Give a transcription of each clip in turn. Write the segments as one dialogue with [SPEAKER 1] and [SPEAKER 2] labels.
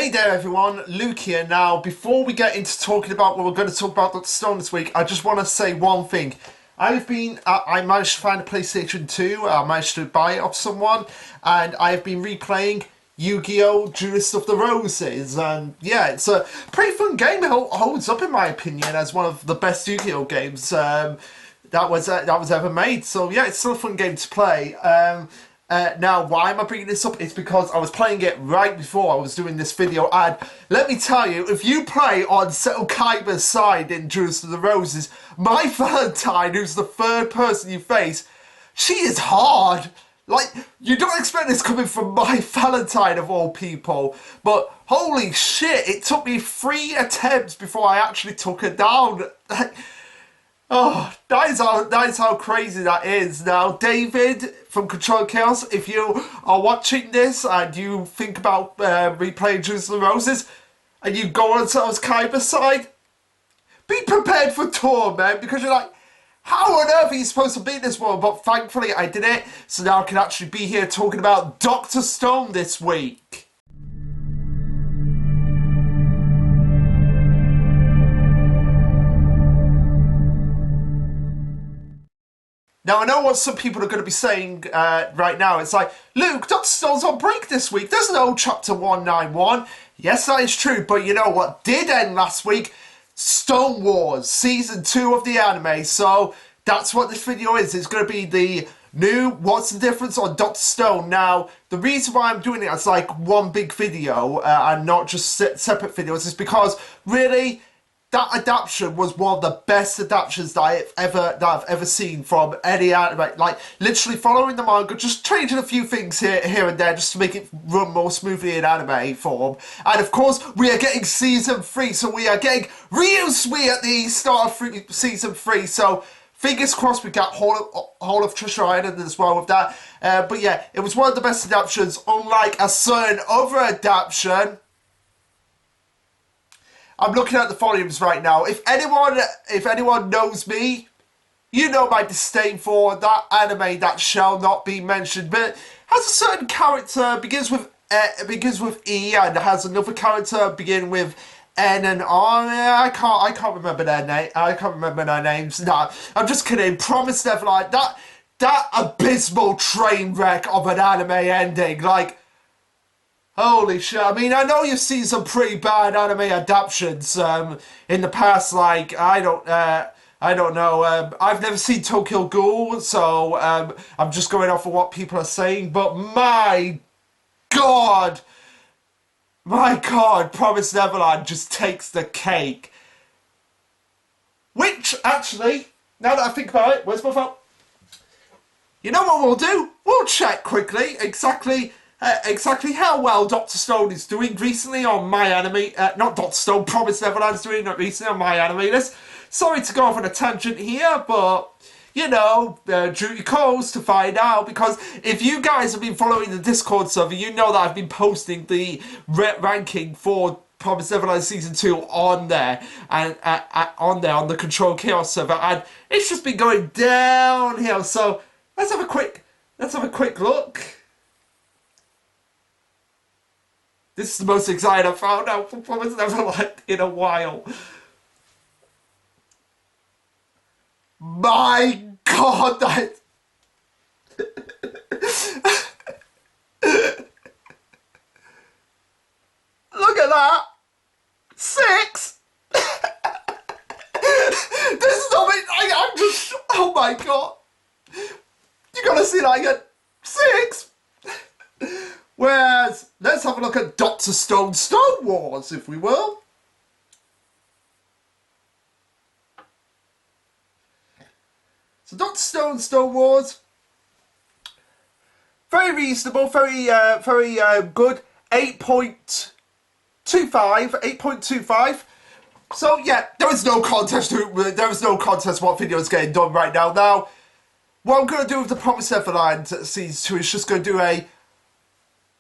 [SPEAKER 1] Hey there everyone, Luke here. Now, before we get into talking about what we're going to talk about Dr. Stone this week, I just want to say one thing. I managed to find a PlayStation 2, I managed to buy it off someone, and I have been replaying Yu-Gi-Oh! Duelist of the Roses, and yeah, it's a pretty fun game. It holds up in my opinion as one of the best Yu-Gi-Oh! Games that was ever made, so yeah, it's still a fun game to play. Now, why am I bringing this up? It's because I was playing it right before I was doing this video, and let me tell you, if you play on Seto Kaiba's side in Duelist of the Roses, my Valentine, who's the third person you face, she is hard. Like, you don't expect this coming from my Valentine of all people, but holy shit, it took me 3 attempts before I actually took her down. Oh, that is how crazy that is. Now, David from Control Chaos, if you are watching this and you think about replaying Duelist of the Roses and you go on Seto Kaiba's side, be prepared for torment, because you're like, how on earth are you supposed to beat this one? But thankfully I did it, so now I can actually be here talking about Dr. Stone this week. Now, I know what some people are going to be saying right now. It's like, Luke, Dr. Stone's on break this week. There's no Chapter 191. Yes, that is true, but you know what did end last week? Stone Wars, Season 2 of the anime. So, that's what this video is. It's going to be the new What's the Difference on Dr. Stone. Now, the reason why I'm doing it as like one big video and not just separate videos is because, really, that adaptation was one of the best adaptations that I've ever seen from any anime. Like, literally following the manga, just changing a few things here and there just to make it run more smoothly in anime form. And of course, we are getting Season 3, so we are getting real sweet at the start of Season 3, so fingers crossed we got Hall of Treasure Island as well with that. But yeah, it was one of the best adaptations, unlike a certain other adaptation. I'm looking at the volumes right now. If anyone knows me, you know my disdain for that anime that shall not be mentioned. But it has a certain character, begins with E, and has another character beginning with N and R. I can't remember their name. I can't remember their names. Nah, I'm just kidding. Promise Neverland. That abysmal train wreck of an anime ending, like. Holy shit, I mean, I know you've seen some pretty bad anime adaptations in the past, like, I don't know, I've never seen Tokyo Ghoul, so I'm just going off of what people are saying, but my god, Promised Neverland just takes the cake. Which, actually, now that I think about it, where's my phone? You know what we'll do? We'll check quickly exactly how well Dr. Stone is doing recently on My Anime. Not Dr. Stone, Promised Neverland is doing recently on My Anime list. Sorry to go off on a tangent here, but, you know, duty calls to find out, because if you guys have been following the Discord server, you know that I've been posting the ranking for Promised Neverland Season 2 on there, and on the Control Chaos server, and it's just been going downhill, so let's have a quick look. This is the most exciting I've found out for Promised Neverland in a while. My god, that... Look at that! 6! This is not me. I'm just... Oh my god. You gotta see that again. 6! Whereas, let's have a look at Dr. Stone Stone Wars, if we will. So Dr. Stone Stone Wars, very reasonable, very good. 8.25. So yeah, there is no contest. There is no contest. What video is getting done right now? Now, what I'm going to do with the Promised Neverland Season 2 is just going to do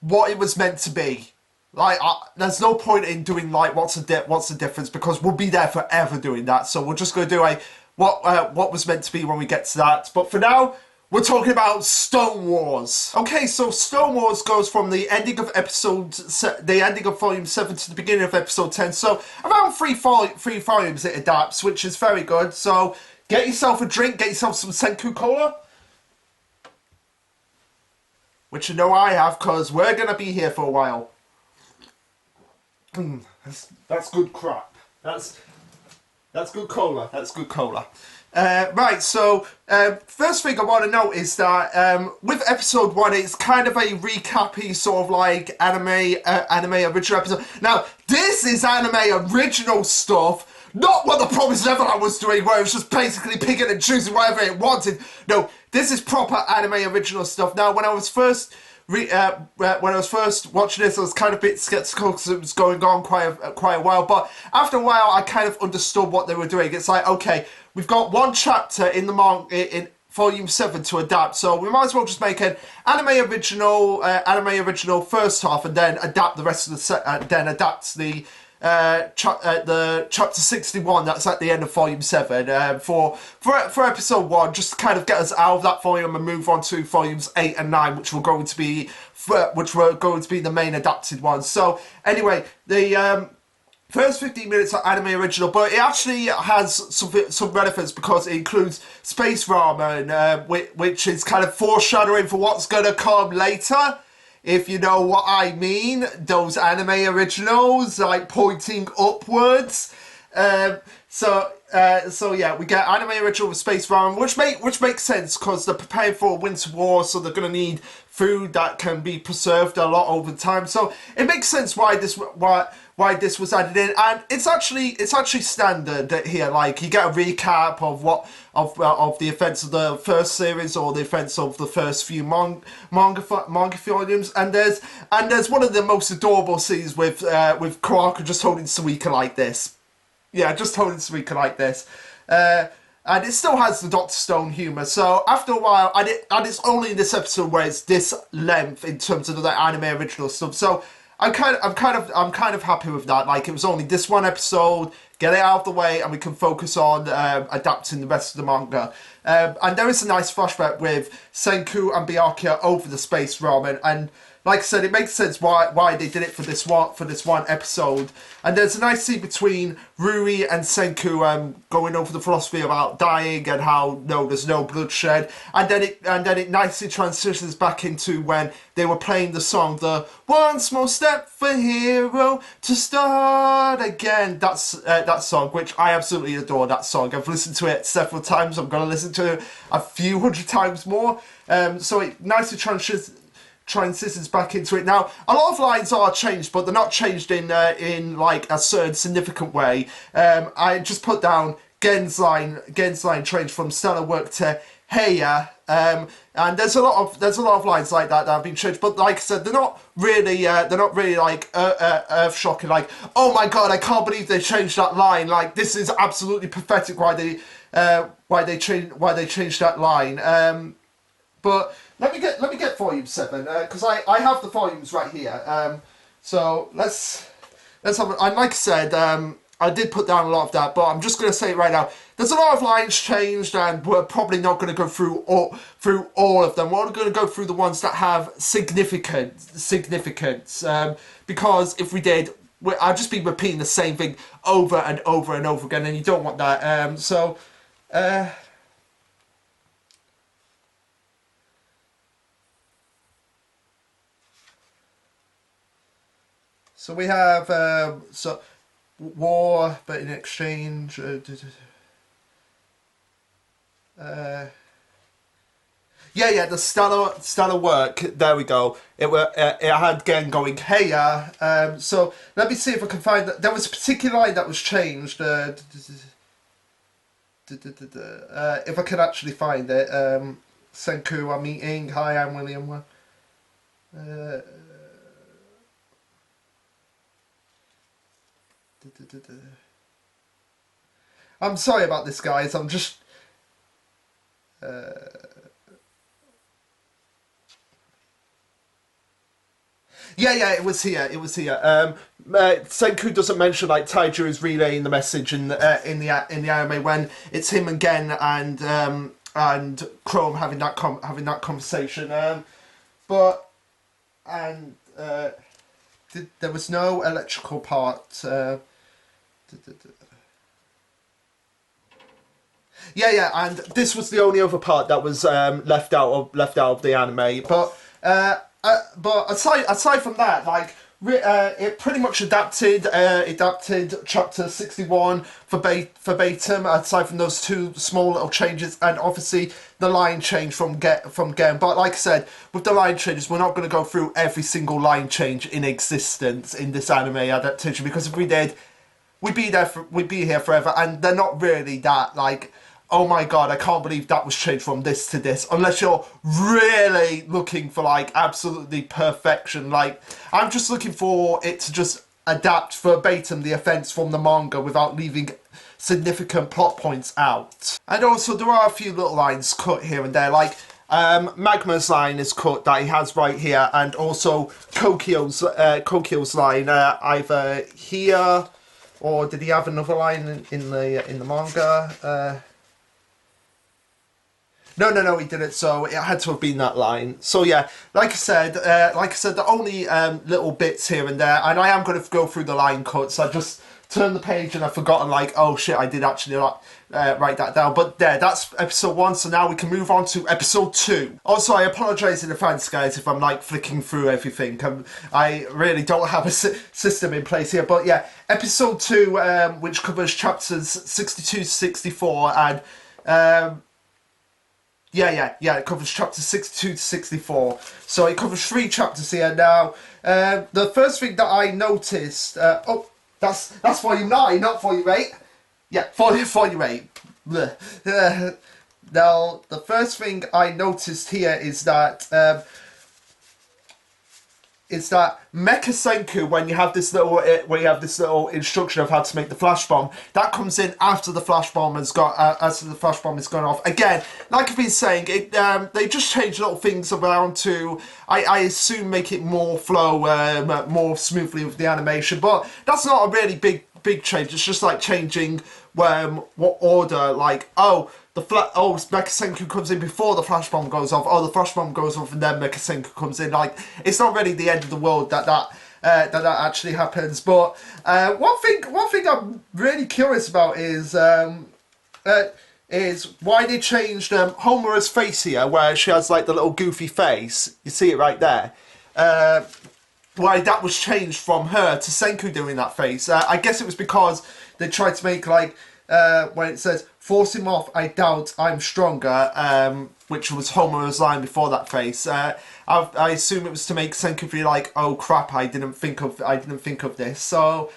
[SPEAKER 1] what it was meant to be. Like, there's no point in doing like what's the difference, because we'll be there forever doing that. So we're just going to do what was meant to be when we get to that. But for now, We're talking about Stone Wars. Okay, so Stone Wars goes from the ending of the ending of volume 7 to the beginning of episode 10. So around three volumes it adapts, which is very good. So get yourself a drink, get yourself some Senku Cola, which you know I have, because we're going to be here for a while. That's good crap. That's good cola. That's good cola. Right, so first thing I want to note is that with episode 1, it's kind of a recappy sort of like anime original episode. Now, this is anime original stuff, not what the Promised Neverland was doing, where it was just basically picking and choosing whatever it wanted. No, this is proper anime original stuff. Now, when I was first watching this, I was kind of a bit skeptical because it was going on quite a while. But after a while, I kind of understood what they were doing. It's like, okay, we've got one chapter in the manga in volume 7 to adapt, so we might as well just make an anime original first half, and then adapt the rest of the chapter 61 that's at the end of volume 7 for episode 1, just to kind of get us out of that volume and move on to volumes 8 and 9, which were going to be the main adapted ones. So anyway, the first 15 minutes are anime original, but it actually has some relevance because it includes Space Ramen, which is kind of foreshadowing for what's going to come later. If you know what I mean, those anime originals, like pointing upwards. So yeah, we get anime original with Space Ramen, which makes sense because they're preparing for a winter war, so they're gonna need food that can be preserved a lot over time. So it makes sense why this was added in, and it's actually standard here. Like, you get a recap of the events of the first series or the events of the first few manga volumes, and there's one of the most adorable scenes with Kawako just holding Suika like this. Yeah, just holding Suika like this. And it still has the Dr. Stone humour. So after a while, and it's only in this episode where it's this length in terms of the anime original stuff. So I'm kind of happy with that. Like, it was only this one episode, get it out of the way, and we can focus on adapting the rest of the manga. And there is a nice flashback with Senku and Byakuya over the Space Ramen, and like I said, it makes sense why they did it for this one episode. And there's a nice scene between Rui and Senku going over the philosophy about dying and how there's no bloodshed. And then it nicely transitions back into when they were playing the song, the "One Small Step for Hero to Start Again." That's that song, which I absolutely adore. That song, I've listened to it several times. I'm gonna listen to it a few hundred times more. So it nicely transitions back into it. Now, a lot of lines are changed, but they're not changed in like a certain significant way. I just put down Gen's line changed from stellar work to heya, and there's a lot of lines like that have been changed, but like I said, they're not really like earth shocking, like, oh my god, I can't believe they changed that line, like, this is absolutely pathetic why they changed that line. But let me get volume 7 because I have the volumes right here. So let's have. And like I said, I did put down a lot of that, but I'm just going to say it right now. There's a lot of lines changed, and we're probably not going to go through all of them. We're only going to go through the ones that have significance. Because if we did, I'd just be repeating the same thing over and over and over again, and you don't want that. So we have war, but in exchange, yeah, the stellar work. There we go. It had Gen going heya. So let me see if I can find that. There was a particular line that was changed. If I can actually find it. Senku, I'm meeting. Hi, I'm William. I'm sorry about this, guys. I'm just. Yeah, it was here. Senku doesn't mention like Taiju is relaying the message in the anime when it's him and Gen and and Chrome having that conversation. But and there was no electrical part. Yeah, and this was the only other part that was left out of the anime. But aside from that, like it pretty much adapted chapter 61 verbatim. Aside from those two small little changes, and obviously the line change from Gen. But like I said, with the line changes, we're not going to go through every single line change in existence in this anime adaptation, because if we did, we'd be here forever, and they're not really that like, oh my god, I can't believe that was changed from this to this, unless you're really looking for like absolutely perfection. Like, I'm just looking for it to just adapt verbatim the events from the manga without leaving significant plot points out. And also there are a few little lines cut here and there, like Magma's line is cut that he has right here, and also Kokio's line either here, or did he have another line in the manga? No, he didn't. So it had to have been that line. So yeah, like I said, the only little bits here and there, and I am going to go through the line cuts. I just turned the page and I've forgotten, like, oh shit, I did actually write that down. But there, that's episode 1. So now we can move on to episode 2. Also, I apologise in advance, guys, if I'm like flicking through everything. I really don't have a system in place here. But yeah, episode 2, which covers chapters 62 to 64, and it covers chapters 62 to 64. So it covers 3 chapters here. Now, the first thing that I noticed... oh, that's volume 9, not volume 8. Yeah, volume 8. Now, the first thing I noticed here is that... Mecha Senku, when you have this little instruction of how to make the flash bomb, that comes in after the flash bomb has gone off. Again, like I've been saying, they just change little things around to, I assume, make it more flow more smoothly with the animation. But that's not a really big change. It's just like changing what order, like, Mecha Senku comes in before the flash bomb goes off. Oh, the flash bomb goes off and then Mecha Senku comes in. Like, it's not really the end of the world that actually happens. But one thing I'm really curious about is why they changed Homura's face here, where she has like the little goofy face. You see it right there. Why that was changed from her to Senku doing that face. I guess it was because they tried to make, like, when it says, force him off, I doubt I'm stronger, which was Homura's line before that face. I assume it was to make Senku feel like, oh crap, I didn't think of this. So,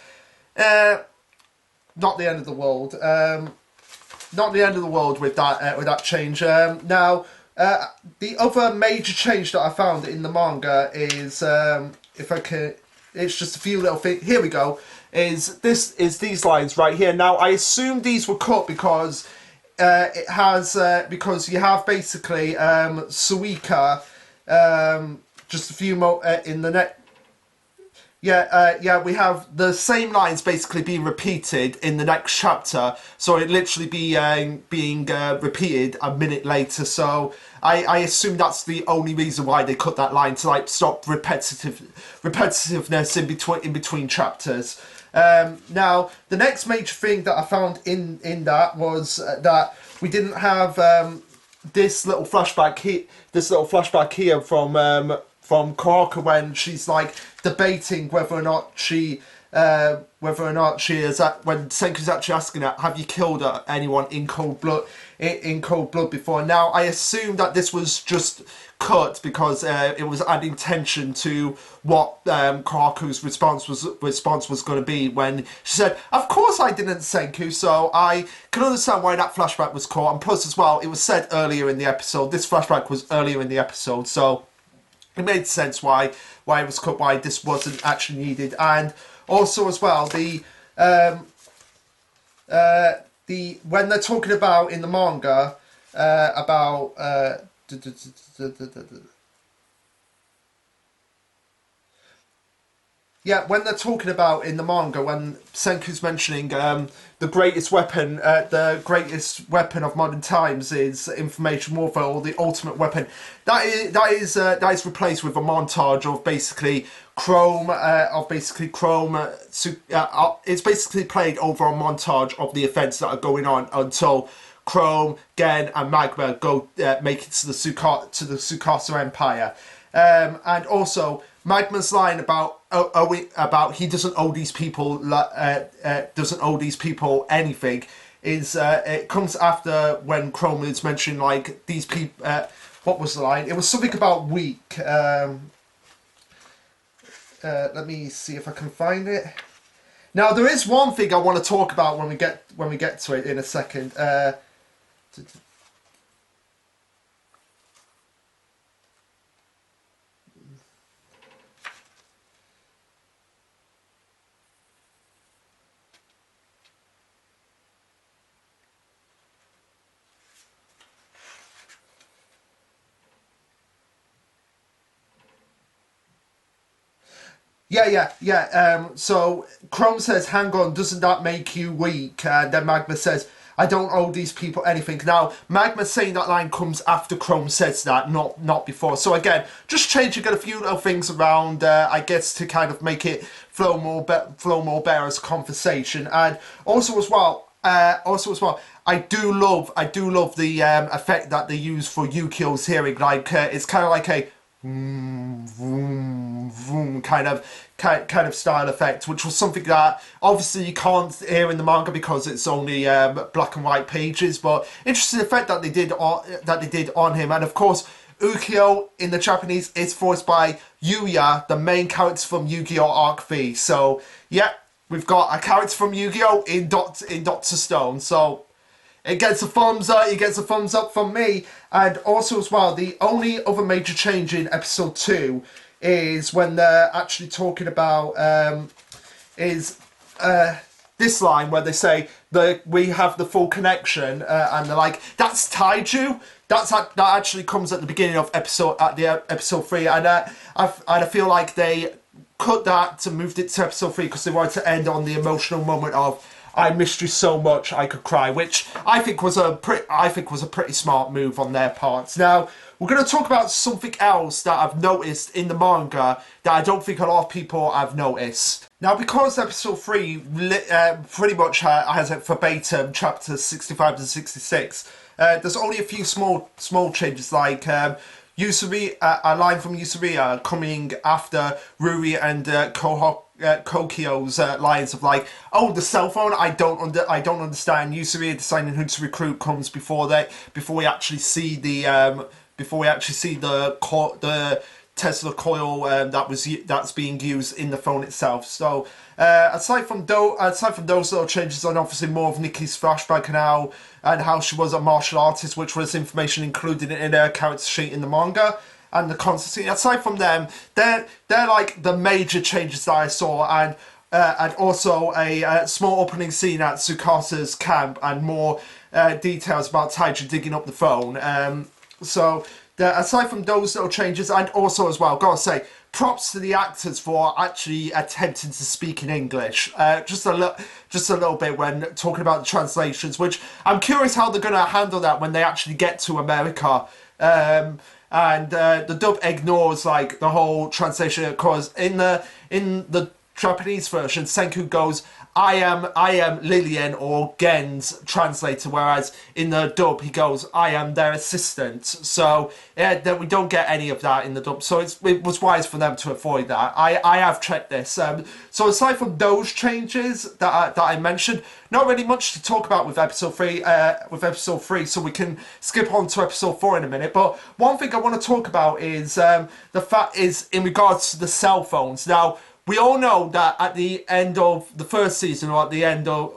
[SPEAKER 1] not the end of the world. Not the end of the world with that change. Now, the other major change that I found in the manga is, if I can, it's just a few little things. Here we go. Is these lines right here. Now, I assume these were cut because because you have basically Suika, just a few more in the next. We have the same lines basically being repeated in the next chapter, so it literally being repeated a minute later. So I assume that's the only reason why they cut that line, to like stop repetitiveness in between chapters. Now, the next major thing that I found in that was that we didn't have this little flashback here from Kuraka, when she's like debating whether or not she is when Senku's actually asking her, have you killed anyone in cold blood before? Now, I assume that this was just cut because it was adding tension to what Kuraku's response was going to be when she said, of course I didn't, Senku. So I can understand why that flashback was cut, and plus as well, it was said earlier in the episode. This flashback was earlier in the episode, so it made sense why it was cut, why this wasn't actually needed. And also as well, the when they're talking about in the manga about Yeah, when they're talking about in the manga, when Senku's mentioning the greatest weapon of modern times is information warfare, or the ultimate weapon, that is replaced with a montage of basically Chrome. It's basically played over a montage of the events that are going on until Chrome, Gen, and Magma go make it to the Tsukasa Empire, and also Magma's line about he doesn't owe these people anything is it comes after when Chrome is mentioning like these people. What was the line? It was something about weak. Let me see if I can find it. Now there is one thing I want to talk about when we get to it in a second. Yeah. So Chrome says, "Hang on, doesn't that make you weak?" And then Magma says, "I don't owe these people anything." Now, Magma saying that line comes after Chrome says that, not before. So again, just changing a few little things around, I guess, to kind of make it flow more better as a conversation, and also as well. I do love the effect that they use for Yukio's hearing. Like it's kind of like a vroom, vroom kind of style effect, which was something that obviously you can't hear in the manga because it's only black and white pages. But interesting effect that they did on him, and of course. Ukyo in the Japanese is voiced by Yuya, the main character from Yu-Gi-Oh! Arc V. So yeah, we've got a character from Yu-Gi-Oh! in Doctor Stone. So it gets a thumbs up. It gets a thumbs up from me. And also as well, the only other major change in episode 2 is when they're actually talking about this line where they say that we have the full connection, and they're like, "That's Taiju." That actually comes at the beginning of episode 3, and I feel like they cut that to move it to episode 3 because they wanted to end on the emotional moment of "I missed you so much I could cry," which I think was a pretty smart move on their parts. Now we're going to talk about something else that I've noticed in the manga that I don't think a lot of people have noticed. Now, because episode 3 pretty much has it verbatim, chapters 65 to 66, there's only a few small changes, like Yusuri, a line from Yusuri coming after Ruri and Kokio's lines of like, "Oh, the cell phone, I don't understand." Yusuri deciding who to recruit comes before we actually see the Tesla coil that's being used in the phone itself. So aside from those little changes, and obviously more of Nikki's flashback and how she was a martial artist, which was information included in her character sheet in the manga, and the consistency. Aside from them, they're like the major changes that I saw, and also a small opening scene at Tsukasa's camp, and more details about Taiju digging up the phone. Aside from those little changes, and also as well, gotta say, props to the actors for actually attempting to speak in English. Just a little bit when talking about the translations, which I'm curious how they're gonna handle that when they actually get to America. And the dub ignores like the whole translation, because in the Japanese version, Senku goes, I am Lillian or Gen's translator," whereas in the dub he goes, "I am their assistant." So that we don't get any of that in the dub. So it was wise for them to avoid that. I have checked this. So aside from those changes that I mentioned, not really much to talk about with episode 3. So we can skip on to episode 4 in a minute. But one thing I want to talk about is the fact is in regards to the cell phones. Now, we all know that at the end of the first season, or at the end of,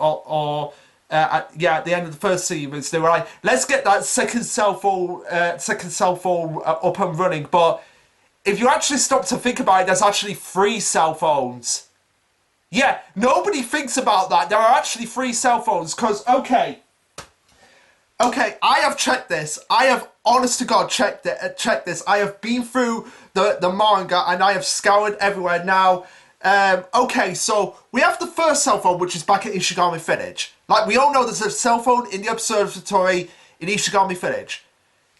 [SPEAKER 1] at the end of the first series, they were like, "Let's get that second cell phone up and running." But if you actually stop to think about it, there's actually 3 cell phones. Yeah, nobody thinks about that. There are actually 3 cell phones. Because okay, I have checked this. I have, honest to God, checked this. I have been through the manga and I have scoured everywhere. Now, Okay, so we have the first cell phone, which is back at Ishigami Village. Like, we all know there's a cell phone in the observatory in Ishigami Village.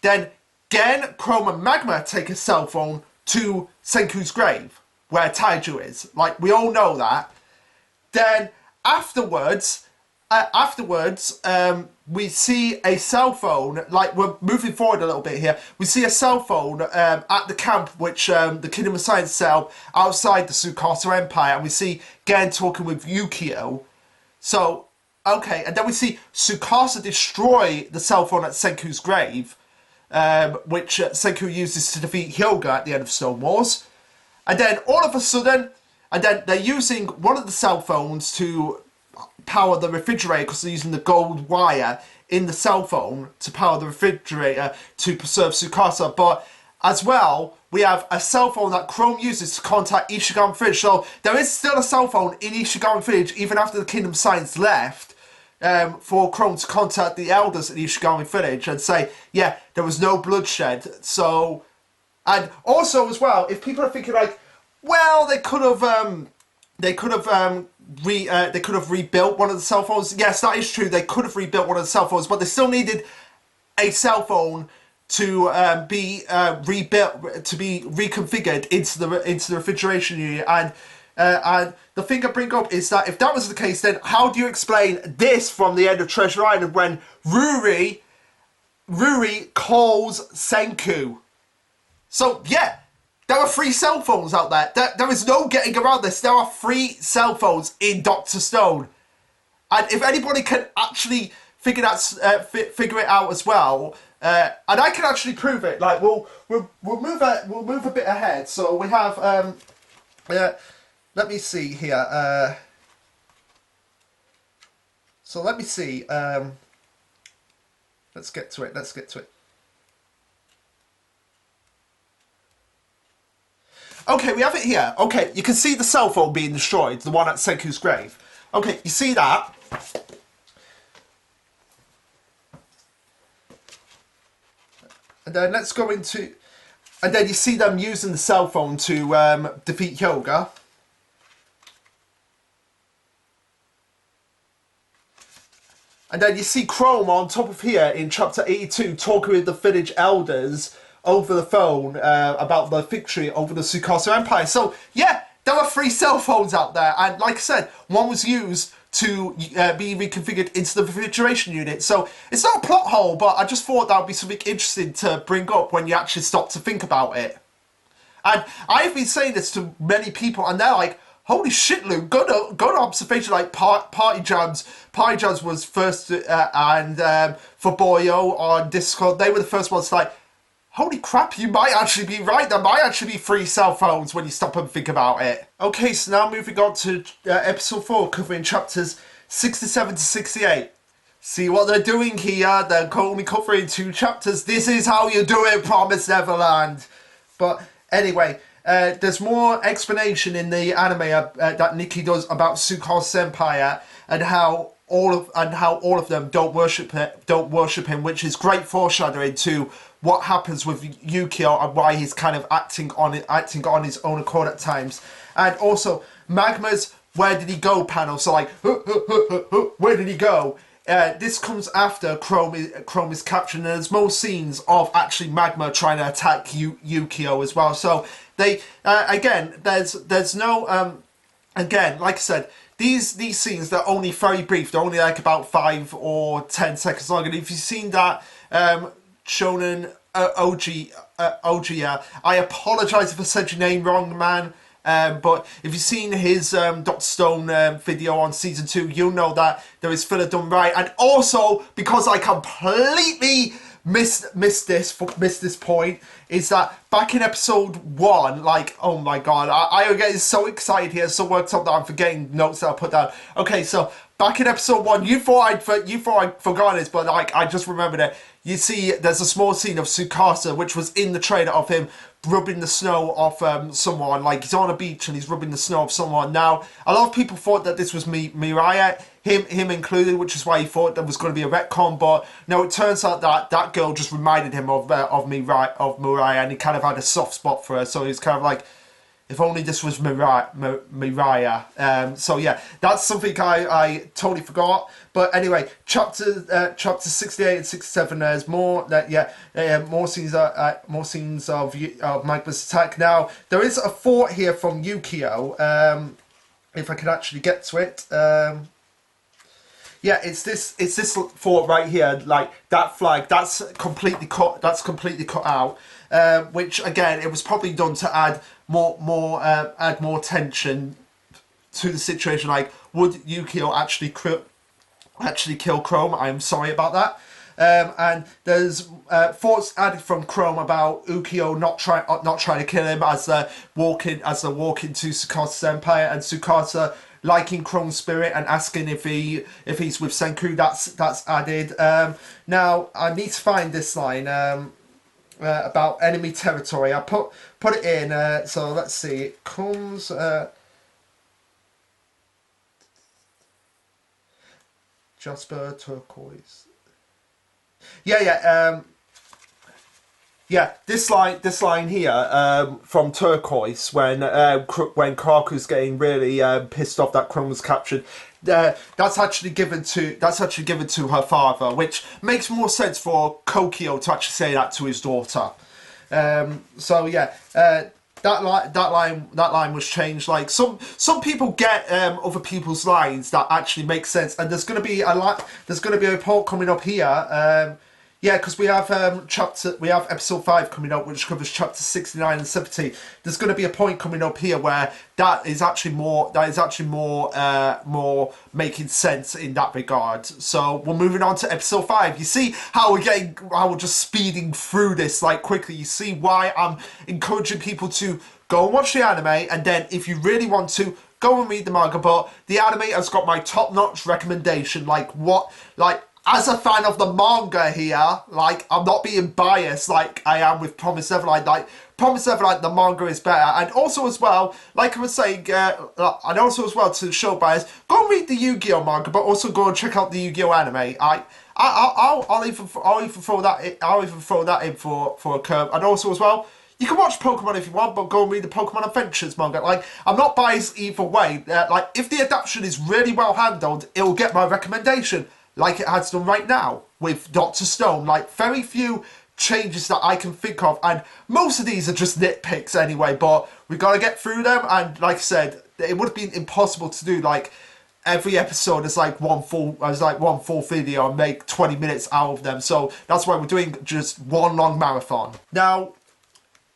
[SPEAKER 1] Then Gen, Chrome, and Magma take a cell phone to Senku's grave, where Taiju is. Like, we all know that. Then afterwards, we see a cell phone. Like, we're moving forward a little bit here. We see a cell phone at the camp, which the Kingdom of Science cell outside the Tsukasa Empire, and we see Gen talking with Yukio. So, okay, and then we see Tsukasa destroy the cell phone at Senku's grave, which Senku uses to defeat Hyoga at the end of Stone Wars. And then all of a sudden, and then they're using one of the cell phones to power the refrigerator because they're using the gold wire in the cell phone to power the refrigerator to preserve Tsukasa. But as well, we have a cell phone that Chrome uses to contact Ishigami Village. So there is still a cell phone in Ishigami Village even after the Kingdom of Science left, for Chrome to contact the elders at Ishigami Village and say, yeah, there was no bloodshed. So, and also as well, if people are thinking like, well, they could have rebuilt one of the cell phones. Yes, that is true. They could have rebuilt one of the cell phones, but they still needed a cell phone to be rebuilt, to be reconfigured into the refrigeration unit. And the thing I bring up is that if that was the case, then how do you explain this from the end of Treasure Island when Ruri calls Senku? So yeah, there are 3 cell phones out there. There is no getting around this. There are 3 cell phones in Dr. Stone, and if anybody can actually figure it out as well, and I can actually prove it. Like we'll move a bit ahead. So we have let me see here. So let me see. Let's get to it. Okay, we have it here. Okay, you can see the cell phone being destroyed, the one at Senku's grave. Okay, you see that? And then let's go into... And then you see them using the cell phone to defeat Hyoga. And then you see Chrome on top of here in chapter 82 talking with the village elders over the phone about the victory over the Tsukasa Empire. So yeah, there are 3 cell phones out there, and like I said, one was used to be reconfigured into the refrigeration unit. So it's not a plot hole, but I just thought that would be something interesting to bring up when you actually stop to think about it. And I've been saying this to many people, and they're like, holy shit, Luke, good observation. Like, Party Jams was first, and for Boyo on Discord, they were the first ones like, holy crap, you might actually be right. There might actually be 3 cell phones when you stop and think about it. Okay, so now moving on to episode 4, covering chapters 67 to 68. See what they're doing here? They're only covering 2 chapters. This is how you do it, Promised Neverland. But anyway, there's more explanation in the anime that Nikki does about Tsukasa Empire and how all of them don't worship him, which is great foreshadowing to what happens with Yukio and why he's kind of acting on his own accord at times. And also Magma's "Where did he go?" panel. So like, where did he go? This comes after Chrome is captured, and there's more scenes of actually Magma trying to attack Yukio as well. So they again, there's no again, like I said, these scenes, they're only very brief. They're only like about 5 or 10 seconds long. And if you've seen that Shonen OG, I apologise if I said your name wrong, man. But if you've seen his Dr. Stone video on season 2, you'll know that there is filler done right. And also, because I completely missed this point, is that back in episode 1, like, oh my god, I am getting so excited here, so worked up that I'm forgetting notes that I put down. Okay, so back in episode 1, you thought I'd forgotten this, but like I just remembered it. You see, there's a small scene of Tsukasa, which was in the trailer, of him rubbing the snow off someone. Like, he's on a beach and he's rubbing the snow off someone. Now, a lot of people thought that this was Mirai, him included, which is why he thought there was going to be a retcon. But no, it turns out that that girl just reminded him of Mirai, and he kind of had a soft spot for her. So he's kind of like, if only this was Mirai. So yeah, that's something I totally forgot. But anyway, chapter 68 and 67. There's more more scenes of Manga's attack. Now there is a thought here from Yukio. If I can actually get to it. Yeah, it's this fort right here, like that flag. That's completely cut. That's completely cut out. Which again, it was probably done to add more tension to the situation. Like, would Yukio actually kill Chrome? I'm sorry about that. And there's thoughts added from Chrome about Ukio not trying to kill him as they're walking to Tsukata's empire, and Tsukata liking Chrome's spirit and asking if he's with Senku. That's added. Now I need to find this line about enemy territory. I put it in. So let's see. It comes. Jasper turquoise. Yeah. This line here from Turquoise when Kaku's getting really pissed off that Chrome was captured. That's actually given to her father, which makes more sense for Kokio to actually say that to his daughter. So yeah. That line was changed. Like some people get other people's lines that actually make sense, and there's gonna be a report coming up here. Yeah, because we have episode 5 coming up, which covers chapter 69 and 70. There's going to be a point coming up here where that is actually more making sense in that regard. So we're moving on to episode 5. You see how we're just speeding through this like quickly. You see why I'm encouraging people to go and watch the anime, and then if you really want to, go and read the manga. But the anime has got my top-notch recommendation. As a fan of the manga here, like, I'm not being biased like I am with Promise Neverland. Like, Promise Neverland, the manga is better. And also as well, like I was saying, and also as well to show bias, go and read the Yu-Gi-Oh manga, but also go and check out the Yu-Gi-Oh anime. I'll even throw that in for a curve. And also as well, you can watch Pokemon if you want, but go and read the Pokemon Adventures manga. Like, I'm not biased either way. Like, if the adaptation is really well handled, it'll get my recommendation, like it has done right now with Dr. Stone. Like, very few changes that I can think of, and most of these are just nitpicks anyway, but we got to get through them. And like I said, it would have been impossible to do like every episode as like one full video and make 20 minutes out of them. So that's why we're doing just one long marathon. Now,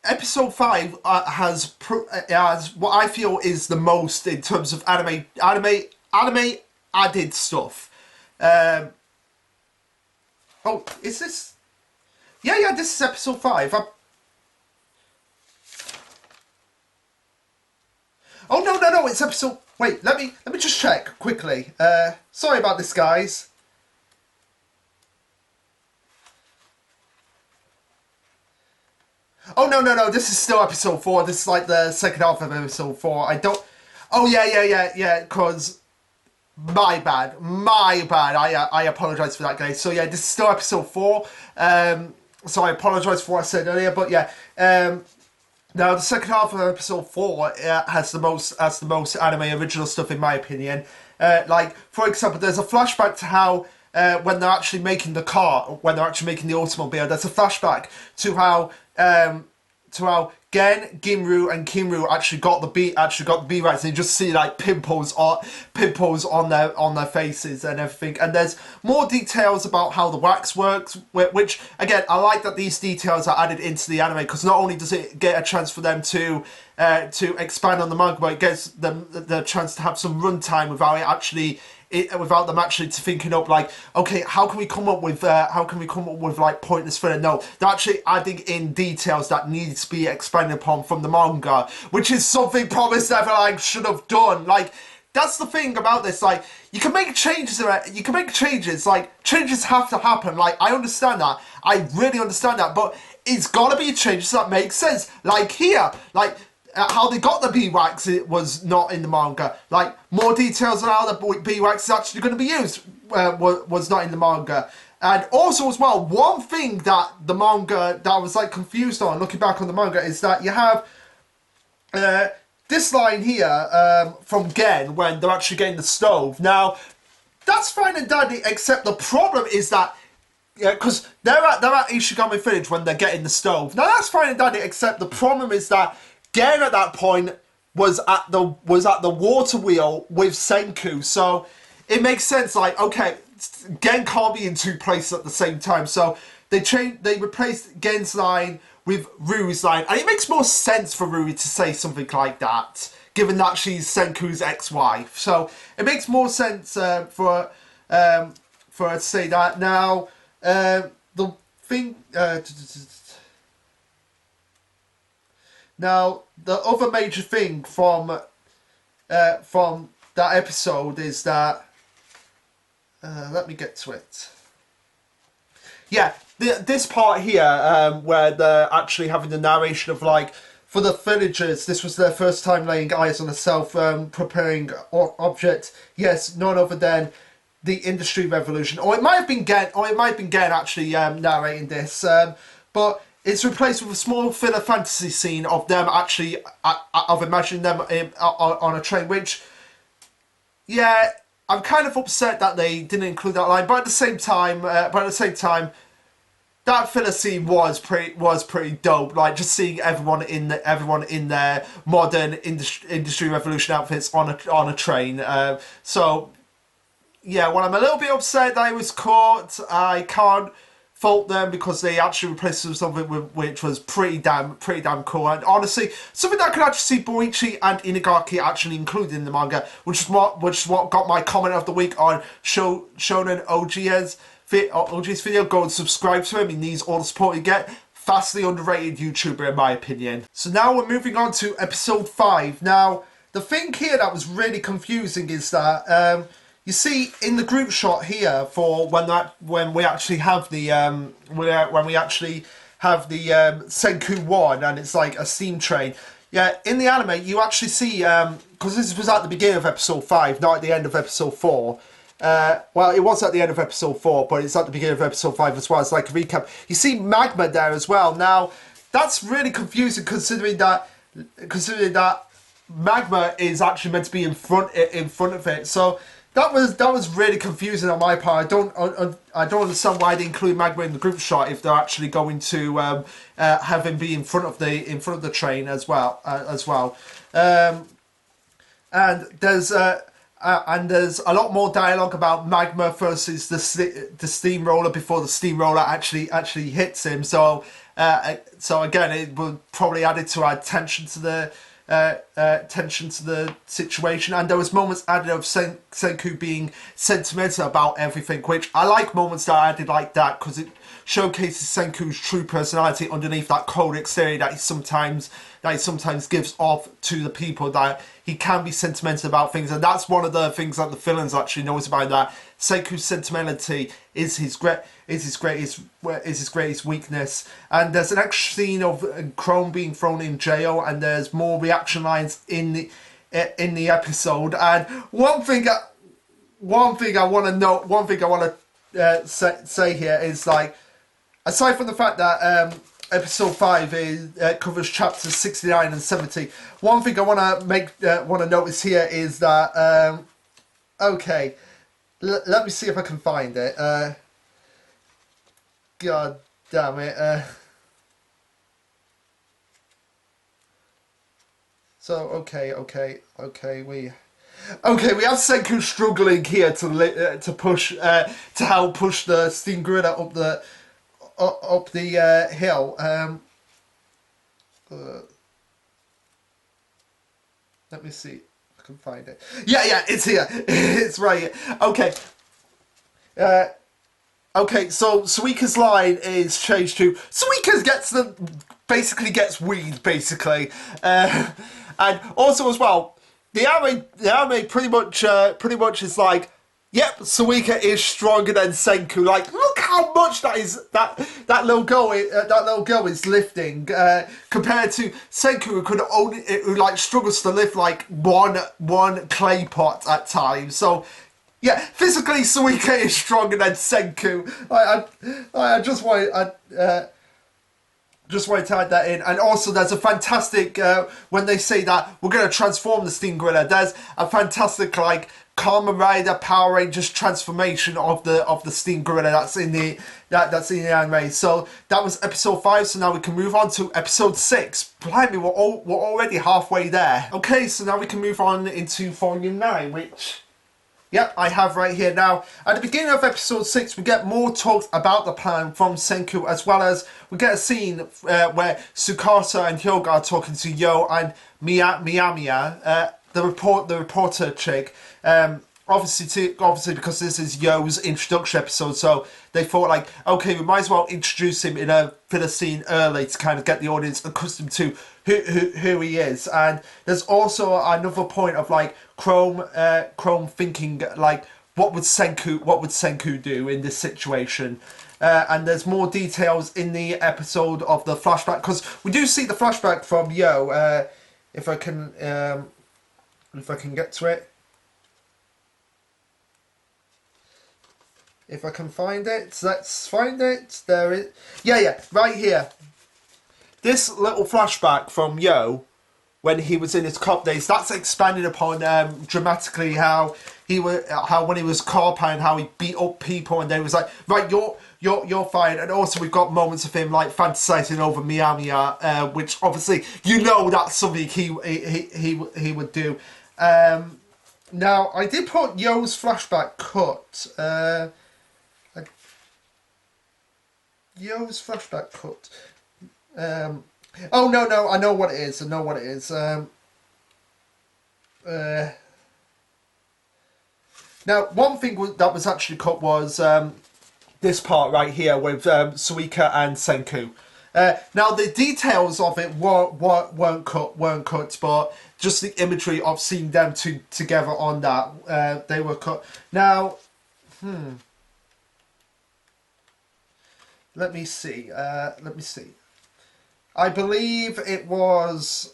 [SPEAKER 1] episode 5 has what I feel is the most in terms of anime added stuff. Oh, is this? Yeah, this is episode 5. Oh, no, it's episode... Wait, let me just check quickly. Sorry about this, guys. Oh, no, this is still episode 4. This is like the second half of episode 4. I don't... Oh, yeah, because... My bad. I apologise for that, guys. So yeah, this is still episode 4. So I apologise for what I said earlier, but yeah. Now the second half of episode 4 has the most anime original stuff in my opinion. Like, for example, there's a flashback to how when they're actually making the automobile, there's a flashback to how Gen, Ginru, and Kinru actually got the B rights, and you just see like pimples on their faces and everything. And there's more details about how the wax works, which again, I like that these details are added into the anime, because not only does it get a chance for them to expand on the manga, but it gives them the chance to have some runtime without them actually thinking up like, okay, how can we come up with like pointless filler? No, they're actually adding in details that need to be expanded upon from the manga, which is something Promise Neverland should have done. Like, that's the thing about this. Like, you can make changes. Like, changes have to happen. Like, I understand that. I really understand that. But it's gotta be changes that make sense. Like here, like. How they got the beeswax, it was not in the manga. Like, more details on how the beeswax is actually going to be used was not in the manga. And also as well, one thing that the manga that I was like confused on looking back on the manga is that you have this line here from Gen when they're actually getting the stove. Now, that's fine and dandy, except the problem is that because they're at Ishigami Village when they're getting the stove. Now that's fine and dandy, except the problem is that Gen at that point was at the water wheel with Senku, so it makes sense. Like, okay, Gen can't be in two places at the same time, so they replaced Gen's line with Rui's line, and it makes more sense for Rui to say something like that, given that she's Senku's ex-wife. So it makes more sense for her to say that. Now, the thing. Now, the other major thing from that episode is that. Let me get to it. Yeah, this part here, where they're actually having the narration of, like, for the villagers, this was their first time laying eyes on a self-preparing object. Yes, none other than the Industry Revolution. Or it might have been Gen actually narrating this. But it's replaced with a small filler fantasy scene of them actually, of imagining them on a train, which, yeah, I'm kind of upset that they didn't include that line, but at the same time, that filler scene was pretty dope. Like, just seeing everyone in their modern industry revolution outfits on a train. So yeah, when I'm a little bit upset that it was caught, I can't fault them because they actually replaced it with something which was pretty damn cool, and honestly something that I could actually see Boichi and Inagaki actually included in the manga, which is what got my comment of the week on Shonen OG's video. Go and subscribe to him. He needs all the support you get. Vastly underrated YouTuber in my opinion. So now we're moving on to episode 5. Now the thing here that was really confusing is that you see, in the group shot here for when we actually have the Senku 1 and it's like a steam train. Yeah, in the anime you actually see, because this was at the beginning of episode 5, not at the end of episode 4. Well, it was at the end of episode 4, but it's at the beginning of episode 5 as well. It's like a recap. You see Magma there as well. Now that's really confusing considering that Magma is actually meant to be in front of it. So that was really confusing on my part. I don't understand why they include Magma in the group shot if they're actually going to have him be in front of the train as well. And there's a lot more dialogue about Magma versus the steamroller before the steamroller actually hits him. So again, it will probably add to our tension to the situation, and there was moments added of Senku being sentimental about everything, which I like moments that are added like that because it showcases Senku's true personality underneath that cold exterior that he sometimes gives off to the people, that he can be sentimental about things, and that's one of the things that the villains actually knows about, that Senku's sentimentality is his greatest weakness. And there's an extra scene of Chrome being thrown in jail, and there's more reaction lines in the episode. And one thing I want to say here is, like, aside from the fact that episode 5 covers chapters 69 and 70, one thing I want to notice here is that okay, let me see if I can find it. God damn it. So okay, we have Senku struggling here to help push the steam grider up the hill. Let me see if I can find it. Yeah, it's here. It's right here. Okay. Okay, so Suika's line is changed to Suika basically gets weed, basically, and also as well, the anime pretty much is like, yep, Suika is stronger than Senku. Like, look how much that little girl is lifting compared to Senku, who like struggles to lift like one clay pot at times. So yeah, physically Suika is stronger than Senku. Just wanted to add that in. And also there's a fantastic, when they say that we're going to transform the Steam Gorilla, there's a fantastic like Kamen Rider Power Rangers transformation of the Steam Gorilla that's in the that's in the anime. So that was episode 5, so now we can move on to episode 6. Blimey, we're already halfway there. Okay, so now we can move on into volume 9, which, yep, I have right here. Now, at the beginning of episode 6, we get more talks about the plan from Senku, as well as we get a scene where Tsukasa and Hyoga are talking to Yo and Miyamiya, the reporter chick. Obviously because this is Yo's introduction episode, so they thought like, okay, we might as well introduce him in a filler scene early to kind of get the audience accustomed to who he is. And there's also another point of like Chrome thinking like, what would Senku do in this situation? And there's more details in the episode of the flashback, because we do see the flashback from Yo. If I can get to it. If I can find it, let's find it. There it. Yeah, right here. This little flashback from Yo, when he was in his cop days, that's expanded upon dramatically how when he was cop and how he beat up people, and then he was like, right, you're fine. And also we've got moments of him like fantasizing over Miyamiya, which obviously that's something he would do. Now I did put Yo's flashback cut. Yo's flashback cut. Oh no, I know what it is. Now, one thing that was actually cut was this part right here with Suika and Senku. Now, the details of it weren't cut, but just the imagery of seeing them together on that, they were cut. Now, let me see. I believe it was.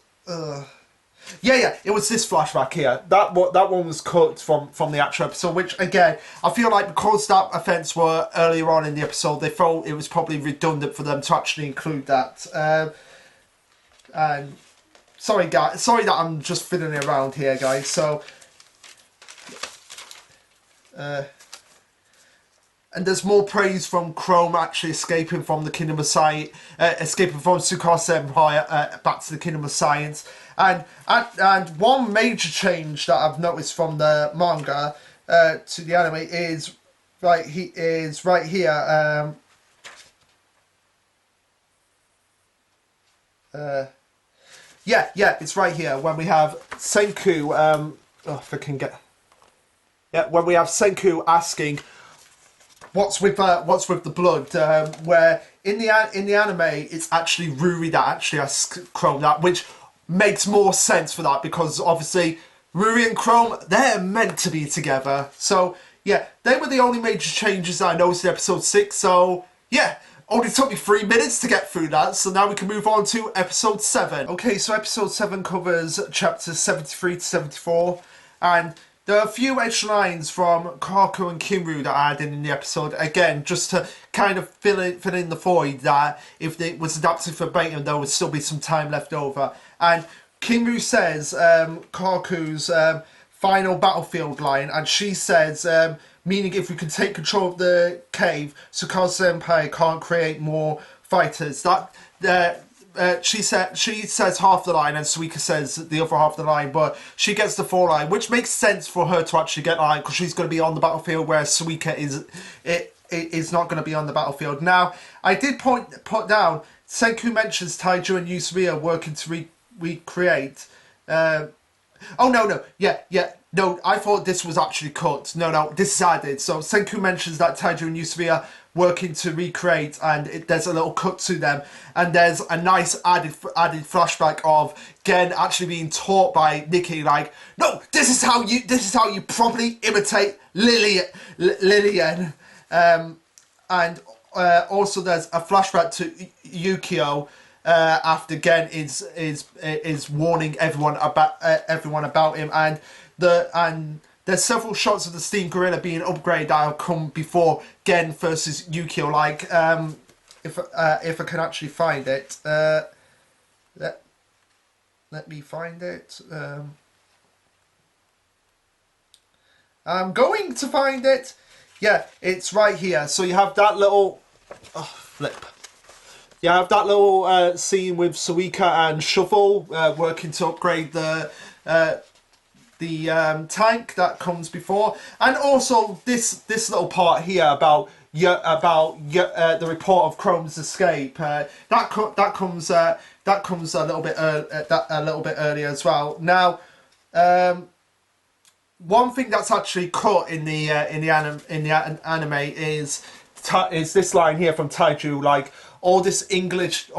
[SPEAKER 1] Yeah, it was this flashback here. That one was cut from the actual episode, which again, I feel like because that events were earlier on in the episode, they felt it was probably redundant for them to actually include that. And sorry that I'm just fiddling around here, guys. So, and there's more praise from Chrome actually escaping from the Kingdom of Science, escaping from Tsukasa Empire back to the Kingdom of Science. And one major change that I've noticed from the manga to the anime is right here. It's right here when we have Senku. If I can get. Yeah, when we have Senku asking, what's with the blood? Where in the anime, it's actually Ruri that actually asks Chrome that, which makes more sense for that, because obviously Ruri and Chrome, they're meant to be together. So yeah, they were the only major changes that I noticed in episode 6. So yeah, only took me 3 minutes to get through that. So now we can move on to episode 7. Okay, so episode 7 covers chapters 73 to 74, and there are a few extra lines from Kaku and Kinru that I added in the episode, again, just to kind of fill in the void that if it was adapted for verbatim, there would still be some time left over. And Kinru says Kaku's final battlefield line, and she says, meaning if we can take control of the cave, Tsukasa Empire can't create more fighters. She says half the line and Suika says the other half of the line, but she gets the full line, which makes sense for her to actually get the line because she's going to be on the battlefield, whereas Suika is not going to be on the battlefield. Now, I did put down, Senku mentions Taiju and Yusumiya working to recreate. No, I thought this was actually cut. No, this is added. So Senku mentions that Taiju and Yusumiya working to recreate, and there's a little cut to them, and there's a nice added flashback of Gen actually being taught by Nikki, like, no, this is how you properly imitate Lillian. And also there's a flashback to Yukio after Gen is warning everyone about him, and there's several shots of the Steam Gorilla being upgraded that will come before Gen versus Yukio. Like, if I can actually find it. Let me find it. I'm going to find it. Yeah, it's right here. So you have that little flip. You have that little scene with Suika and Shovel working to upgrade the tank that comes before, and also this little part here about the report of Chrome's escape. That comes a little bit earlier as well. Now, one thing that's actually cut in the anime is this line here from Taiju, like all this English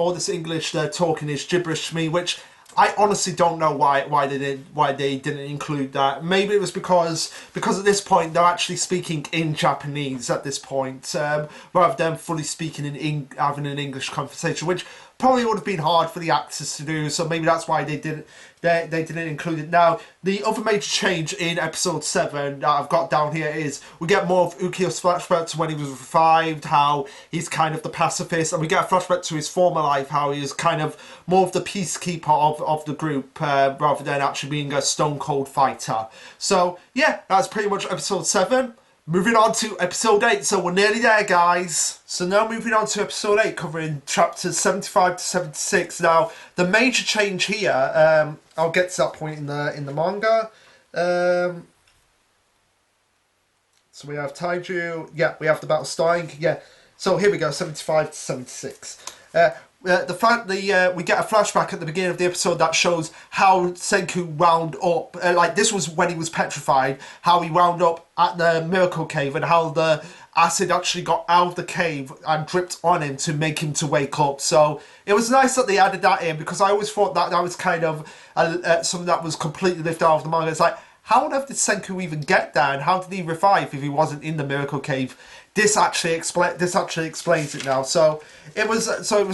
[SPEAKER 1] they're talking is gibberish to me, which I honestly don't know why they didn't include that. Maybe it was because at this point they're actually speaking in Japanese at this point, rather than fully speaking having an English conversation, which probably would have been hard for the actors to do. So maybe that's why they didn't include it. Now, the other major change in episode 7 that I've got down here is we get more of Ukio's flashback to when he was revived, how he's kind of the pacifist, and we get a flashback to his former life, how he is kind of more of the peacekeeper of the group, rather than actually being a stone cold fighter. So yeah, that's pretty much episode 7. Moving on to episode 8, so we're nearly there, guys. So now moving on to episode 8, covering chapters 75 to 76. Now, the major change here, I'll get to that point in the manga. So we have Taiju, yeah, we have the battle starting, yeah. So here we go, 75 to 76. We get a flashback at the beginning of the episode that shows how Senku wound up, like this was when he was petrified, how he wound up at the Miracle Cave and how the acid actually got out of the cave and dripped on him to make him to wake up. So it was nice that they added that in, because I always thought that was kind of something that was completely lifted out of the manga. It's like, how on earth did Senku even get there, and how did he revive if he wasn't in the Miracle Cave? This actually explains it now. So it was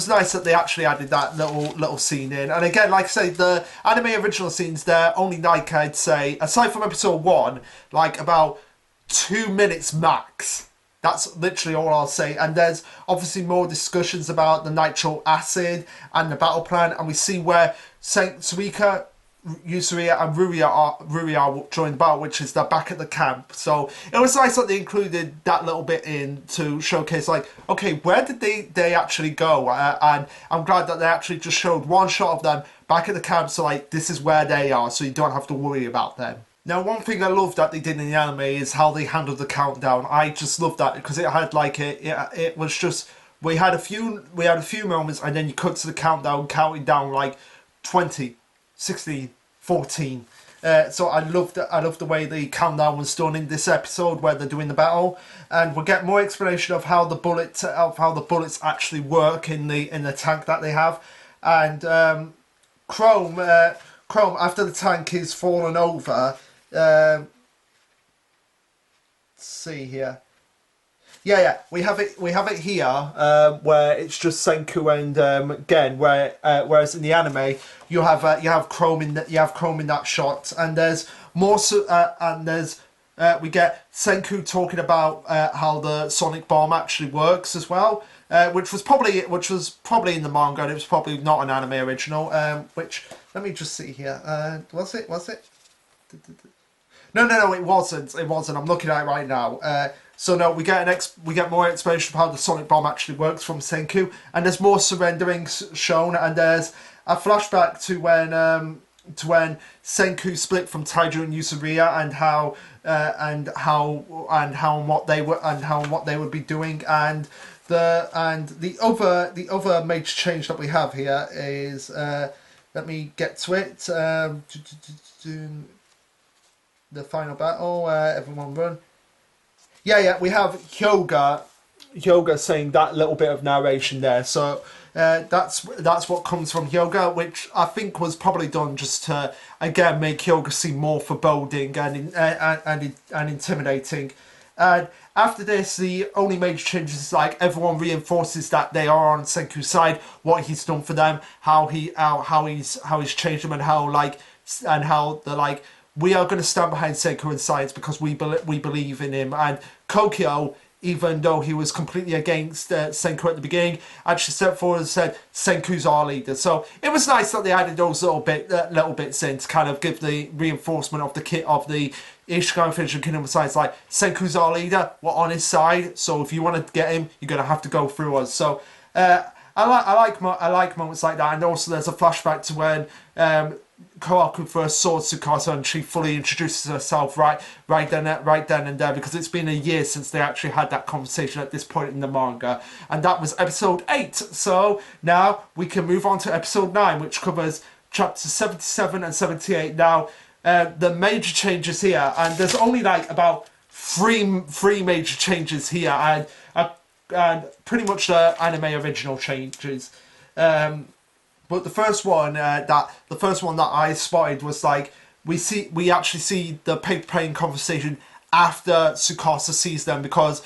[SPEAKER 1] nice that they actually added that little scene in. And again, like I say, the anime original scenes, they're only, like I'd say, aside from episode 1, like about 2 minutes max. That's literally all I'll say. And there's obviously more discussions about the nitro acid and the battle plan, and we see where Suika, Yusuriya and Ruria joined the battle, which is they're back at the camp. So it was nice that they included that little bit in to showcase, like, okay, where did they actually go? And I'm glad that they actually just showed one shot of them back at the camp, so like, this is where they are, so you don't have to worry about them. Now, one thing I love that they did in the anime is how they handled the countdown. I just love that, because it had like it was just, we had a few moments, and then you cut to the countdown, counting down like 20, 16, 14. So I love the way the countdown was done in this episode where they're doing the battle, and we'll get more explanation of how the bullets actually work in the tank that they have. And Chrome after the tank is fallen over. Let's see here. Yeah, we have it here, where it's just Senku and Gen, whereas in the anime you have Chrome in that shot, and there's more. We get Senku talking about how the sonic bomb actually works as well, which was probably in the manga, and it was probably not an anime original. Which, let me just see here. Was it? No, it wasn't. I'm looking at it right now. So no, we get more explanation of how the sonic bomb actually works from Senku, and there's more surrendering shown, and there's a flashback to when Senku split from Taiju and Yusuriya, and what they would be doing, and the other major change that we have here is, let me get to it. The final battle, everyone run. Yeah, we have Hyoga saying that little bit of narration there. So that's what comes from Hyoga, which I think was probably done just to, again, make Hyoga seem more foreboding and intimidating. And after this, the only major change is like everyone reinforces that they are on Senku's side, what he's done for them, how he's changed them, and how they're like, we are going to stand behind Senku in science because we believe in him. And Kokyo even though he was completely against Senku at the beginning, actually stepped forward and said, Senku's our leader. So it was nice that they added those little bits in to kind of give the reinforcement of the kit of the Ichigo Finishing Kingdom besides like Senku's our leader, we're on his side, so if you want to get him, you're gonna have to go through us. So I like moments like that, and also there's a flashback to when Kawaku first saw Tsukasa and she fully introduces herself right then and there, because it's been a year since they actually had that conversation at this point in the manga, and that was episode 8. So now we can move on to episode 9, which covers chapters 77 and 78. Now the major changes here, and there's only like about three major changes here, and pretty much the anime original changes. But the first one that I spotted was like we actually see the paper plane conversation after Tsukasa sees them, because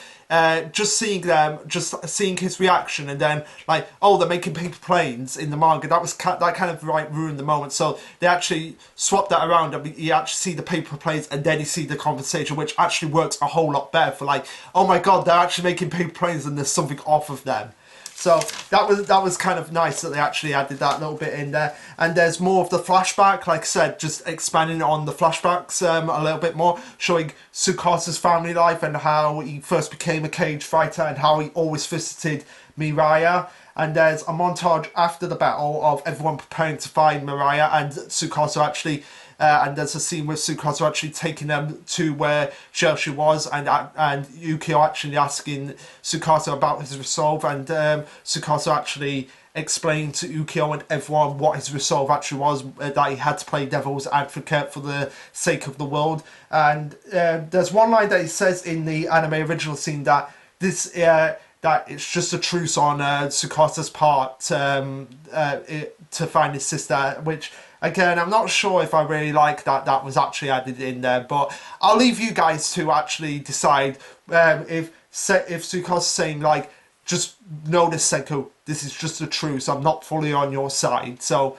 [SPEAKER 1] just seeing his reaction, and then like, oh, they're making paper planes in the manga, that kind of like ruined the moment. So they actually swapped that around, and you actually see the paper planes and then you see the conversation, which actually works a whole lot better for like, oh my god, they're actually making paper planes and there's something off of them. So that was kind of nice that they actually added that little bit in there. And there's more of the flashback, like I said, just expanding on the flashbacks a little bit more, showing Tsukasa's family life and how he first became a cage fighter and how he always visited Miraya. And there's a montage after the battle of everyone preparing to find Miraya, and Tsukasa actually and there's a scene with Tsukasa actually taking them to where Shelshi was, and Yukio actually asking Tsukasa about his resolve, and Tsukasa actually explained to Yukio and everyone what his resolve actually was, that he had to play devil's advocate for the sake of the world. And there's one line that he says in the anime original scene that this that it's just a truce on Tsukasa's part to find his sister, which again, I'm not sure if I really like that was actually added in there, but I'll leave you guys to actually decide if Tsukasa's saying like, just notice Senku, this is just a truce, I'm not fully on your side. So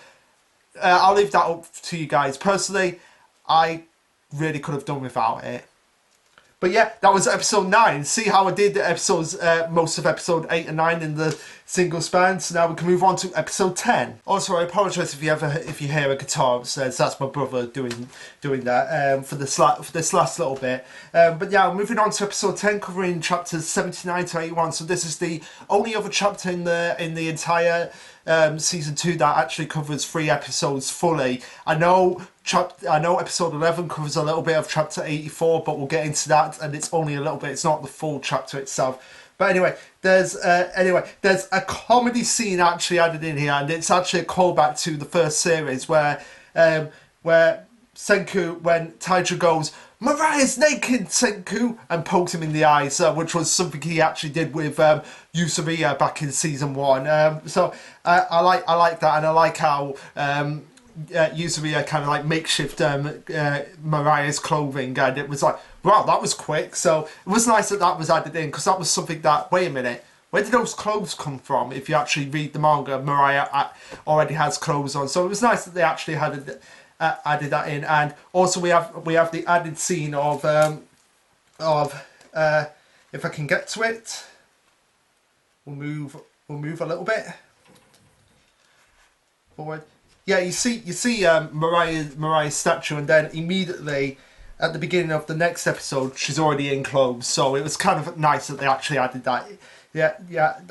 [SPEAKER 1] I'll leave that up to you guys. Personally, I really could have done without it. But yeah, that was episode 9. See how I did the episodes, most of episode 8 and 9 in the single span. So now we can move on to episode 10. Also, I apologise if you hear a guitar upstairs. That's my brother doing that for this last little bit. But yeah, moving on to episode 10, covering chapters 79 to 81. So this is the only other chapter in the entire season 2 that actually covers 3 episodes fully. I know episode 11 covers a little bit of chapter 84, but we'll get into that, and it's only a little bit, it's not the full chapter itself. But anyway, there's a comedy scene actually added in here, and it's actually a callback to the first series where Senku, when Taija goes, "Mariah's naked, Senku," and pokes him in the eyes, which was something he actually did with Yusuriya back in season 1. So I like that, and I like how Yusuriya kind of like makeshift Mariah's clothing, and it was like, wow, that was quick. So it was nice that was added in, because that was something that, wait a minute, where did those clothes come from? If you actually read the manga, Mariah already has clothes on, so it was nice that they actually added that in. And also we have the added scene of if I can get to it, we'll move a little bit forward. Yeah, you see Mariah's statue, and then immediately at the beginning of the next episode, she's already in clothes. So it was kind of nice that they actually added that. Yeah,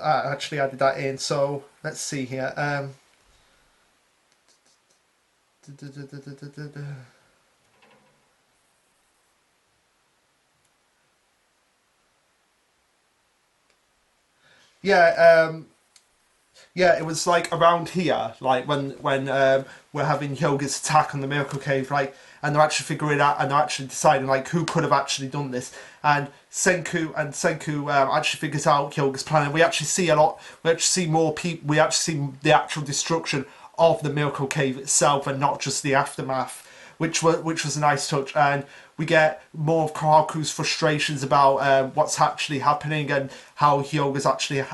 [SPEAKER 1] I actually added that in. So let's see here. Yeah, it was like around here, like when we're having Hyoga's attack on the Miracle Cave, like, and they're actually figuring out, and they're actually deciding like who could have actually done this, and Senku actually figures out Hyoga's plan, and we actually see more people, we actually see the actual destruction of the Miracle Cave itself, and not just the aftermath, which was a nice touch. And we get more of Kawaku's frustrations about what's actually happening, and how Hyoga's actually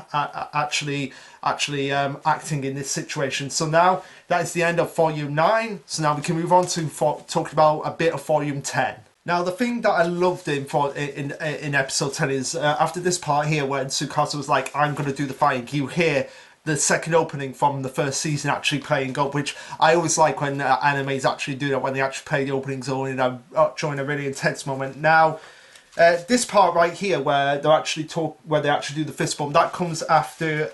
[SPEAKER 1] acting in this situation. So now that is the end of volume 9. So now we can move on to talking about a bit of volume 10. Now, the thing that I loved in episode 10 is after this part here, when Tsukasa was like, I'm going to do the fighting, you hear the second opening from the first season actually playing up, which I always like when animes actually do that, when they actually play the opening zone during a really intense moment. Now, this part right here, where they actually do the fist bump, that comes after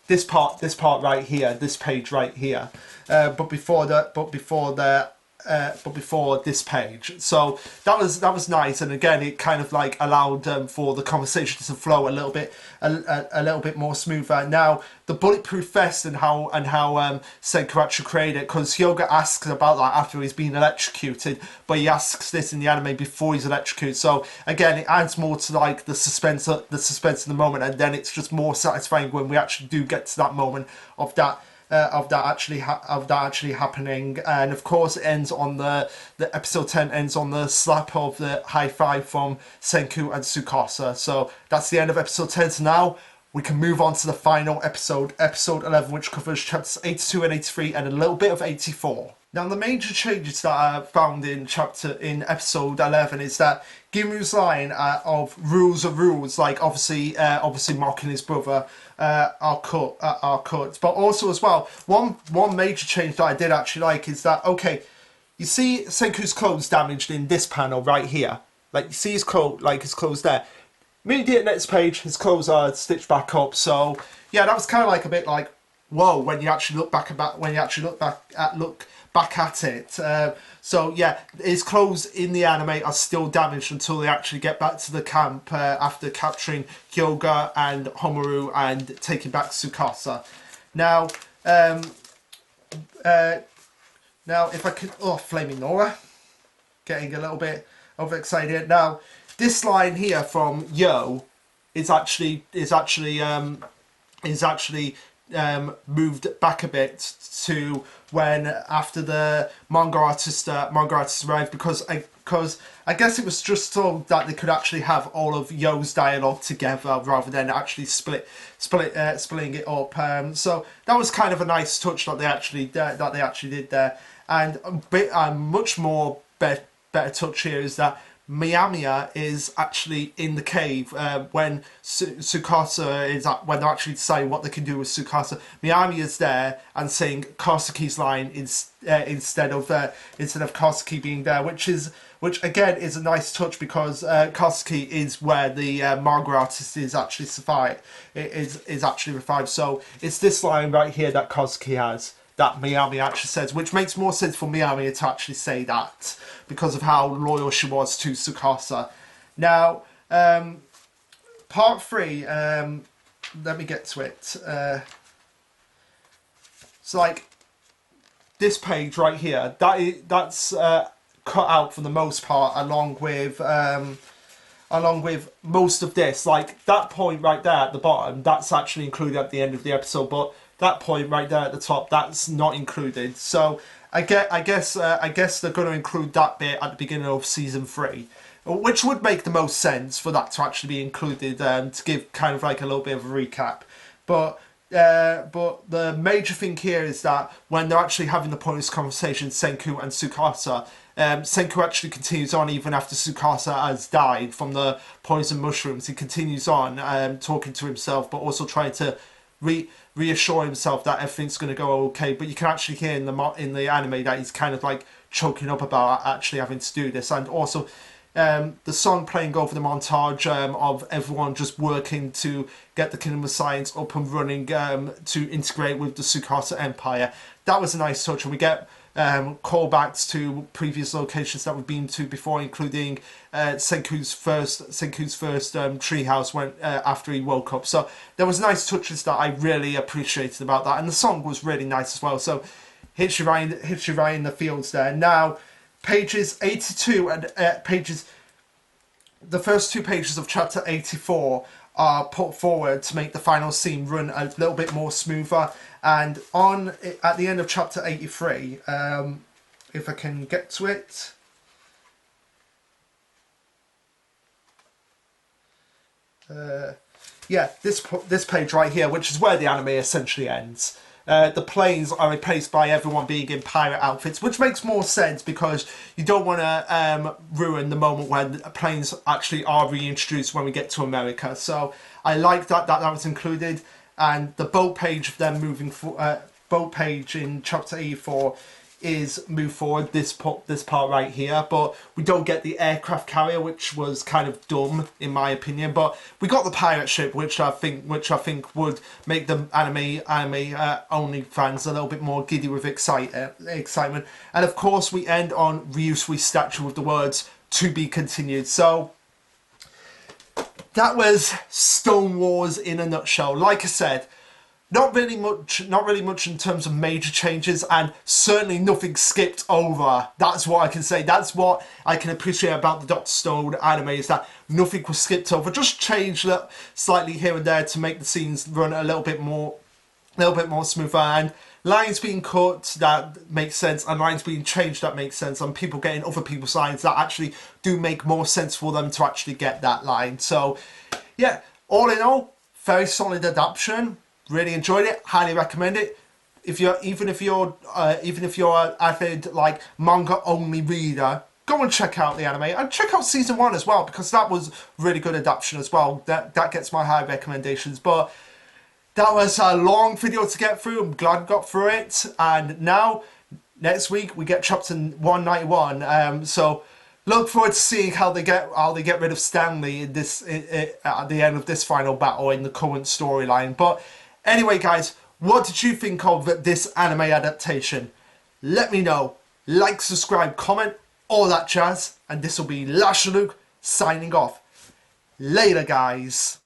[SPEAKER 1] this part right here, this page right here. But before this page, so that was nice, and again, it kind of like allowed for the conversation to flow a little bit, a little bit more smoother. Now, the bulletproof vest and how Senku actually created it, because Hyoga asks about that after he's been electrocuted, but he asks this in the anime before he's electrocuted. So again, it adds more to like the suspense in the moment, and then it's just more satisfying when we actually do get to that moment of that. Of that actually happening, and of course it ends on the episode 10 ends on the slap of the high five from Senku and Tsukasa. So that's the end of episode 10. So now we can move on to the final episode, episode 11, which covers chapters 82 and 83 and a little bit of 84. Now, the major changes that I found in episode 11 is that Gimu's line of rules are rules, like obviously mocking his brother, are cut. But also as well, one major change that I did actually like is that, okay, you see Senku's clothes damaged in this panel right here. Like, you see his clothes there. Immediate next page, his clothes are stitched back up. So yeah, that was kind of like a bit like, whoa, when you actually look back at it. So yeah, his clothes in the anime are still damaged until they actually get back to the camp after capturing Hyoga and Homaru and taking back Tsukasa. Now, if I could, Flaming Nora, getting a little bit overexcited. Now, this line here from Yo is actually moved back a bit to when after the manga artist arrived, because I guess it was just so that they could actually have all of Yo's dialogue together rather than actually splitting it up. So that was kind of a nice touch that they actually did there, and a much more better touch here is that Miyamiya is actually in the cave when Tsukasa when they're actually deciding what they can do with Tsukasa. Miyamiya is there and saying Kasuki's line instead of Kasuki being there, which again is a nice touch, because Kasuki is where the manga artist is actually revived. So it's this line right here that Kasuki has, that Miyami actually says, which makes more sense for Miyami to actually say that because of how loyal she was to Tsukasa. Now, part 3, let me get to it. So like this page right here, that's cut out for the most part, along with most of this. Like that point right there at the bottom, that's actually included at the end of the episode, but that point right there at the top, that's not included. So I guess they're going to include that bit at the beginning of season 3, which would make the most sense for that to actually be included, to give kind of like a little bit of a recap. But the major thing here is that when they're actually having the pointless conversation, Senku and Tsukasa, Senku actually continues on even after Tsukasa has died from the poison mushrooms. He continues on talking to himself, but also trying to reassure himself that everything's going to go okay. But you can actually hear in the anime that he's kind of like choking up about actually having to do this, and also the song playing over the montage of everyone just working to get the Kingdom of Science up and running to integrate with the Tsukasa Empire. That was a nice touch, and we get callbacks to previous locations that we've been to before, including Senku's first treehouse when after he woke up. So there was nice touches that I really appreciated about that, and the song was really nice as well. So hits you right in the fields there. Now, pages 82 and the first 2 pages of chapter 84 are put forward to make the final scene run a little bit more smoother. And at the end of chapter 83, if I can get to it, yeah, this page right here, which is where the anime essentially ends. the planes are replaced by everyone being in pirate outfits, which makes more sense because you don't want to ruin the moment when planes actually are reintroduced when we get to America. So I like that was included, and the boat page of them moving for boat page in chapter 84 is move forward, this part right here, but we don't get the aircraft carrier, which was kind of dumb in my opinion. But we got the pirate ship, which I think would make the anime only fans a little bit more giddy with excitement. And of course we end on Ryusui's statue with the words "to be continued." So that was Stone Wars in a nutshell. Like I said, not really much in terms of major changes, and certainly nothing skipped over. That's what I can say. That's what I can appreciate about the Dr. Stone anime, is that nothing was skipped over. Just changed slightly here and there to make the scenes run a little bit more smoother, and lines being cut that makes sense, and lines being changed that makes sense, and people getting other people's lines that actually do make more sense for them to actually get that line. So yeah, all in all, very solid adaptation. Really enjoyed it. Highly recommend it. Even if you're an avid like manga only reader, go and check out the anime, and check out season 1 as well, because that was really good adaptation as well. That gets my high recommendations. But that was a long video to get through. I'm glad I got through it. And now next week we get chapter 191. So look forward to seeing how they get rid of Stanley in this at the end of this final battle in the current storyline. But anyway, guys, what did you think of this anime adaptation? Let me know. Like, subscribe, comment, all that jazz. And this will be Luke signing off. Later, guys.